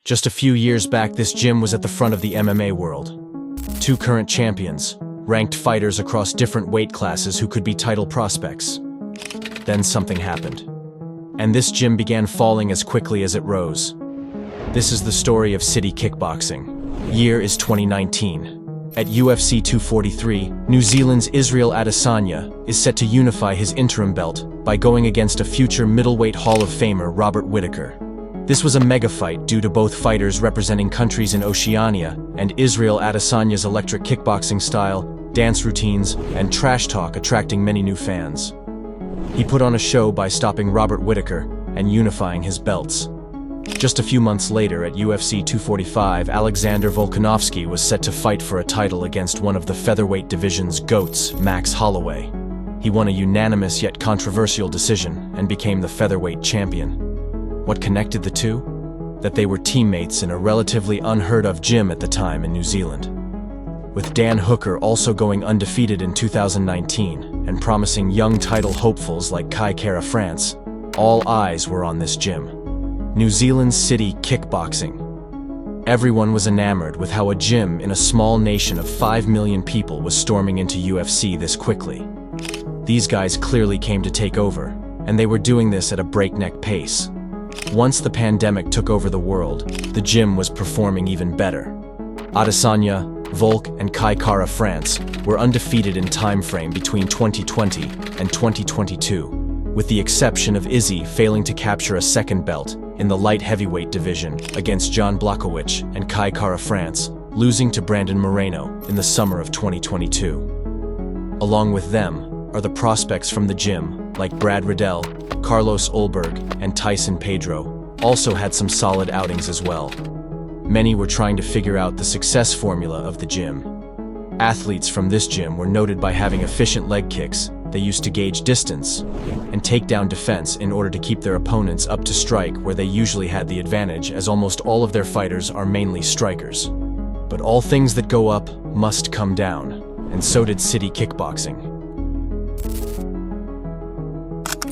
Just a few years back, this gym was at the front of the MMA world. Two current champions, ranked fighters across different weight classes who could be title prospects. Then something happened. And this gym began falling as quickly as it rose. This is the story of City Kickboxing. Year is 2019. At UFC 243, New Zealand's Israel Adesanya is set to unify his interim belt by going against a future middleweight Hall of Famer Robert Whittaker. This was a mega fight due to both fighters representing countries in Oceania and Israel Adesanya's electric kickboxing style, dance routines, and trash talk attracting many new fans. He put on a show by stopping Robert Whittaker and unifying his belts. Just a few months later at UFC 245, Alexander Volkanovski was set to fight for a title against one of the featherweight division's GOATs, Max Holloway. He won a unanimous yet controversial decision and became the featherweight champion. What connected the two? That they were teammates in a relatively unheard-of gym at the time in New Zealand. With Dan Hooker also going undefeated in 2019 and promising young title hopefuls like Kai Kara France, all eyes were on this gym. New Zealand's City Kickboxing. Everyone was enamored with how a gym in a small nation of 5 million people was storming into UFC this quickly. These guys clearly came to take over, and they were doing this at a breakneck pace. Once the pandemic took over the world, the gym was performing even better. Adesanya, Volk, and Kai Kara France were undefeated in time frame between 2020 and 2022, with the exception of Izzy failing to capture a second belt in the light heavyweight division against John Blachowicz and Kai Kara France, losing to Brandon Moreno in the summer of 2022. Along with them are the prospects from the gym like Brad Riddell, Carlos Ulberg, and Tyson Pedro also had some solid outings as well. Many were trying to figure out the success formula of the gym. Athletes from this gym were noted by having efficient leg kicks they used to gauge distance and takedown defense in order to keep their opponents up to strike where they usually had the advantage, as almost all of their fighters are mainly strikers. But all things that go up must come down, and so did City Kickboxing.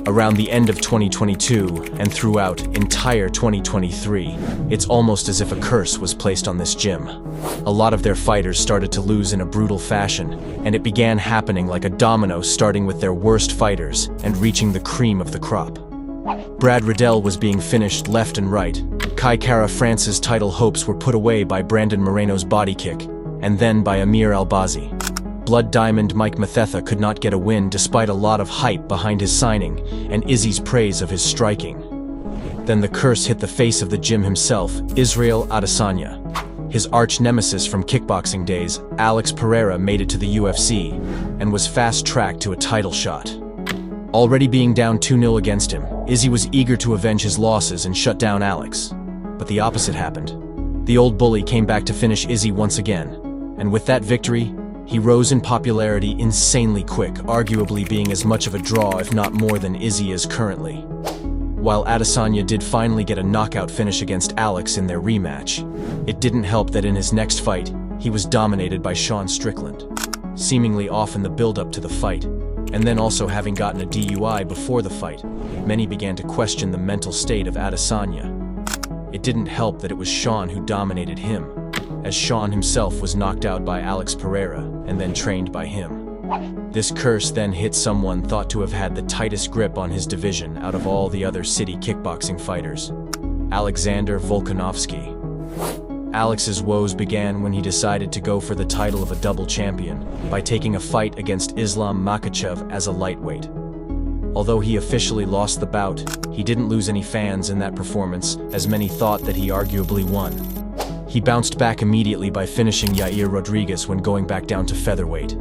Around the end of 2022 and throughout entire 2023, it's almost as if a curse was placed on this gym. A lot of their fighters started to lose in a brutal fashion, and it began happening like a domino, starting with their worst fighters and reaching the cream of the crop. Brad Riddell was being finished left and right. Kai Kara France's title hopes were put away by Brandon Moreno's body kick, and then by Amir Albazi. Blood Diamond Mike Mathetha could not get a win despite a lot of hype behind his signing and Izzy's praise of his striking. Then the curse hit the face of the gym himself, Israel Adesanya. His arch-nemesis from kickboxing days, Alex Pereira, made it to the UFC and was fast-tracked to a title shot. Already being down 2-0 against him, Izzy was eager to avenge his losses and shut down Alex. But the opposite happened. The old bully came back to finish Izzy once again, and with that victory, he rose in popularity insanely quick, arguably being as much of a draw if not more than Izzy is currently. While Adesanya did finally get a knockout finish against Alex in their rematch, it didn't help that in his next fight, he was dominated by Sean Strickland. Seemingly off in the build-up to the fight, and then also having gotten a DUI before the fight, many began to question the mental state of Adesanya. It didn't help that it was Sean who dominated him, as Sean himself was knocked out by Alex Pereira and then trained by him. This curse then hit someone thought to have had the tightest grip on his division out of all the other City Kickboxing fighters, Alexander Volkanovski. Alex's woes began when he decided to go for the title of a double champion by taking a fight against Islam Makhachev as a lightweight. Although he officially lost the bout, he didn't lose any fans in that performance, as many thought that he arguably won. He bounced back immediately by finishing Yair Rodriguez when going back down to featherweight.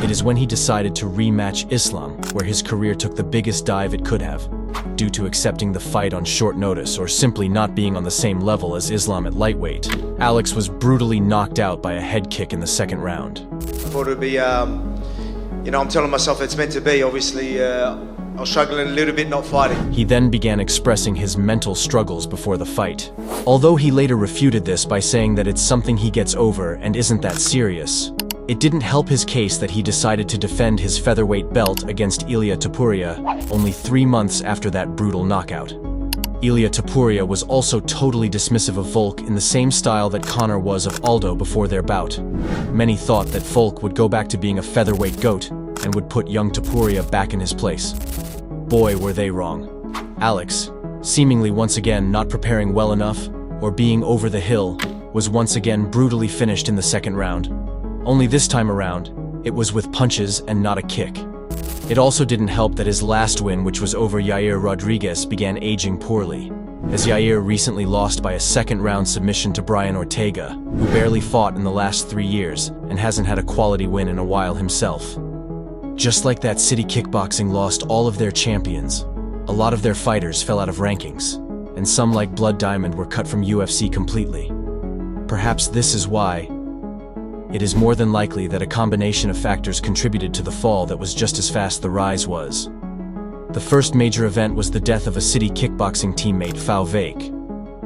It is when he decided to rematch Islam where his career took the biggest dive it could have, due to accepting the fight on short notice or simply not being on the same level as Islam at lightweight. Alex was brutally knocked out by a head kick in the second round. I thought it would be, I'm telling myself it's meant to be. Obviously, I was struggling a little bit not fighting. He then began expressing his mental struggles before the fight. Although he later refuted this by saying that it's something he gets over and isn't that serious, it didn't help his case that he decided to defend his featherweight belt against Ilia Topuria only 3 months after that brutal knockout. Ilia Topuria was also totally dismissive of Volk in the same style that Conor was of Aldo before their bout. Many thought that Volk would go back to being a featherweight goat and would put young Topuria back in his place. Boy, were they wrong. Alex, seemingly once again not preparing well enough or being over the hill, was once again brutally finished in the second round. Only this time around, it was with punches and not a kick. It also didn't help that his last win, which was over Yair Rodriguez, began aging poorly, as Yair recently lost by a second-round submission to Brian Ortega, who barely fought in the last 3 years and hasn't had a quality win in a while himself. Just like that, City Kickboxing lost all of their champions. A lot of their fighters fell out of rankings, and some like Blood Diamond were cut from UFC completely. Perhaps this is why. It is more than likely that a combination of factors contributed to the fall that was just as fast the rise was. The first major event was the death of a City Kickboxing teammate, Fao Vake.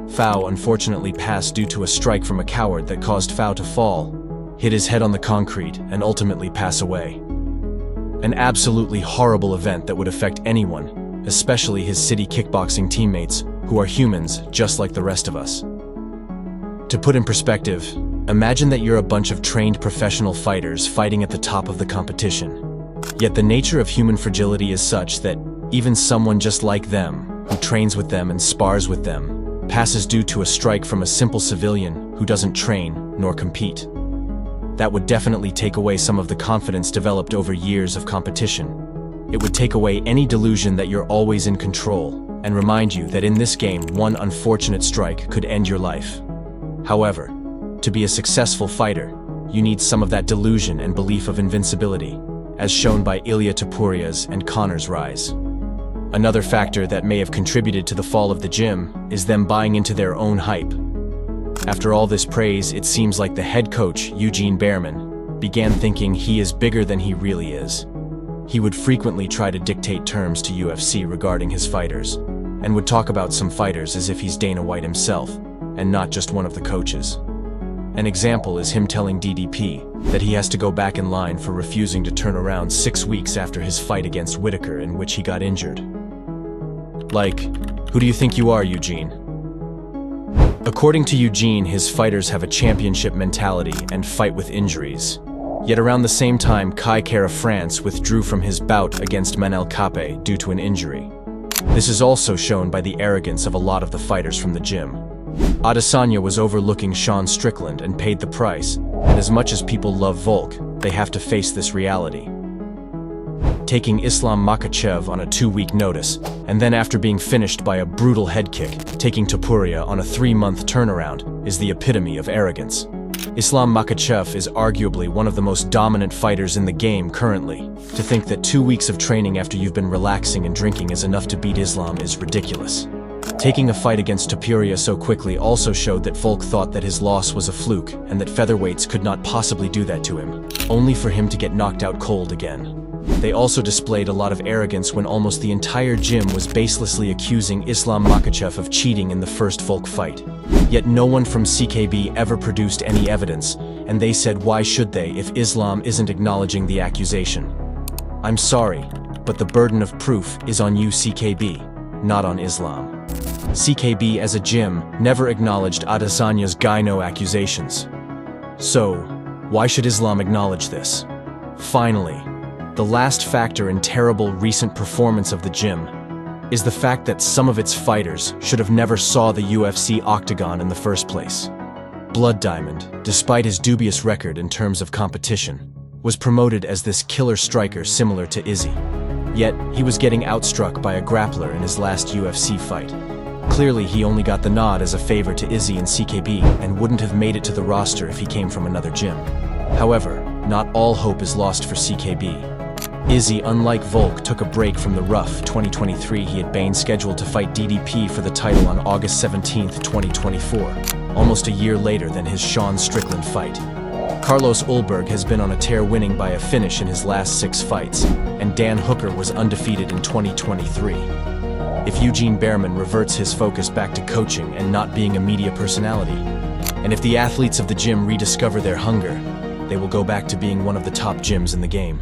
Fao unfortunately passed due to a strike from a coward that caused Fao to fall, hit his head on the concrete, and ultimately pass away. An absolutely horrible event that would affect anyone, especially his City Kickboxing teammates, who are humans just like the rest of us. To put in perspective, imagine that you're a bunch of trained professional fighters fighting at the top of the competition. Yet the nature of human fragility is such that even someone just like them, who trains with them and spars with them, passes due to a strike from a simple civilian who doesn't train nor compete. That would definitely take away some of the confidence developed over years of competition. It would take away any delusion that you're always in control and remind you that in this game, one unfortunate strike could end your life. However, to be a successful fighter, you need some of that delusion and belief of invincibility, as shown by Ilia Topuria's and Conor's rise. Another factor that may have contributed to the fall of the gym is them buying into their own hype. After all this praise, it seems like the head coach, Eugene Behrman, began thinking he is bigger than he really is. He would frequently try to dictate terms to UFC regarding his fighters, and would talk about some fighters as if he's Dana White himself, and not just one of the coaches. An example is him telling DDP that he has to go back in line for refusing to turn around 6 weeks after his fight against Whitaker, in which he got injured. Like, who do you think you are, Eugene? According to Eugene, his fighters have a championship mentality and fight with injuries. Yet around the same time, Kai Kara France withdrew from his bout against Manel Kape due to an injury. This is also shown by the arrogance of a lot of the fighters from the gym. Adesanya was overlooking Sean Strickland and paid the price, and as much as people love Volk, they have to face this reality. Taking Islam Makhachev on a 2-week notice, and then after being finished by a brutal head kick, taking Topuria on a 3-month turnaround, is the epitome of arrogance. Islam Makhachev is arguably one of the most dominant fighters in the game currently. To think that 2 weeks of training after you've been relaxing and drinking is enough to beat Islam is ridiculous. Taking a fight against Topuria so quickly also showed that Volk thought that his loss was a fluke and that featherweights could not possibly do that to him, only for him to get knocked out cold again. They also displayed a lot of arrogance when almost the entire gym was baselessly accusing Islam Makhachev of cheating in the first Volk fight. Yet no one from CKB ever produced any evidence, and they said why should they if Islam isn't acknowledging the accusation? I'm sorry, but the burden of proof is on you, CKB, not on Islam. CKB as a gym never acknowledged Adesanya's gyno accusations. So, why should Islam acknowledge this? Finally, the last factor in terrible recent performance of the gym is the fact that some of its fighters should have never saw the UFC octagon in the first place. Blood Diamond, despite his dubious record in terms of competition, was promoted as this killer striker similar to Izzy. Yet, he was getting outstruck by a grappler in his last UFC fight. Clearly, he only got the nod as a favor to Izzy and CKB and wouldn't have made it to the roster if he came from another gym. However, not all hope is lost for CKB. Izzy, unlike Volk, took a break from the rough 2023. He had been scheduled to fight DDP for the title on August 17, 2024, almost a year later than his Sean Strickland fight. Carlos Ulberg has been on a tear, winning by a finish in his last 6 fights, and Dan Hooker was undefeated in 2023. If Eugene Behrman reverts his focus back to coaching and not being a media personality, and if the athletes of the gym rediscover their hunger, they will go back to being one of the top gyms in the game.